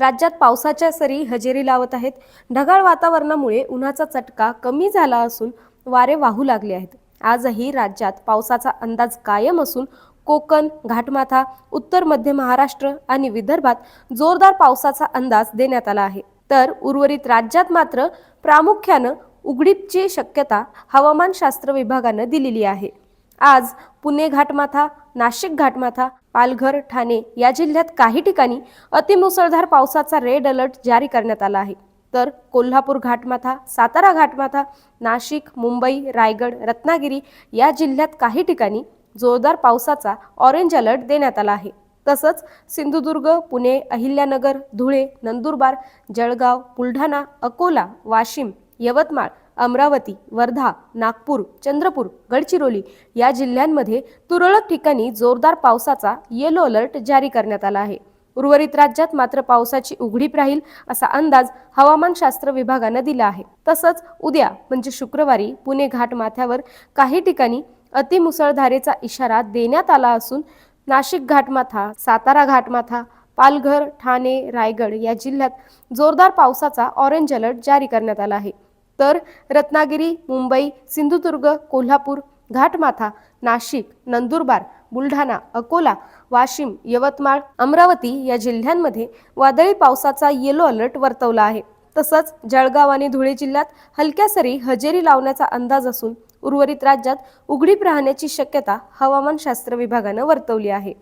राज्यात पावसाच्या सरी हजेरी लावत आहेत. ढगाळ वातावरणामुळे उन्हाचा चटका कमी झाला असून वारे वाहू लागले आहेत. आजही राज्यात पावसाचा अंदाज कायम असून कोकण, घाटमाथा, उत्तर मध्य महाराष्ट्र आणि विदर्भात जोरदार पावसाचा अंदाज देण्यात आला आहे. तर उर्वरित राज्यात मात्र प्रामुख्यानं उघडीपची शक्यता हवामानशास्त्र विभागानं दिलेली आहे. आज पुणे घाटमाथा, नाशिक घाटमाथा, पालघर, ठाणे या जिल्ह्यात काही ठिकाणी अतिमुसळधार पावसाचा रेड अलर्ट जारी करण्यात आला आहे. तर कोल्हापूर घाटमाथा, सातारा घाटमाथा, नाशिक, मुंबई, रायगड, रत्नागिरी या जिल्ह्यात काही ठिकाणी जोरदार पावसाचा ऑरेंज अलर्ट देण्यात आला आहे. तसंच सिंधुदुर्ग, पुणे, अहिल्यानगर, धुळे, नंदुरबार, जळगाव, बुलढाणा, अकोला, वाशिम, यवतमाळ, अमरावती, वर्धा, नागपूर, चंद्रपूर, गडचिरोली या जिल्ह्यांमध्ये तुरळक ठिकाणी जोरदार पावसाचा येलो अलर्ट जारी करण्यात आला आहे. उर्वरित राज्यात मात्र पावसाची उघडीप राहील असा अंदाज हवामानशास्त्र विभागानं दिला आहे. तसंच उद्या म्हणजे शुक्रवारी पुणे घाटमाथ्यावर काही ठिकाणी अतिमुसळधारेचा इशारा देण्यात आला असून नाशिक घाटमाथा, सातारा घाटमाथा, पालघर, ठाणे, रायगड या जिल्ह्यात जोरदार पावसाचा ऑरेंज अलर्ट जारी करण्यात आला आहे. तर रत्नागिरी, मुंबई, सिंधुदुर्ग, कोल्हापूर, घाटमाथा, नाशिक, नंदुरबार, बुलढाणा, अकोला, वाशिम, यवतमाळ, अमरावती या जिल्ह्यांमध्ये वादळी पावसाचा येलो अलर्ट वर्तवला आहे. तसंच जळगाव आणि धुळे जिल्ह्यात हलक्या सरी हजेरी लावण्याचा अंदाज असून उर्वरित राज्यात उघडीप राहण्याची शक्यता हवामानशास्त्र विभागानं वर्तवली आहे.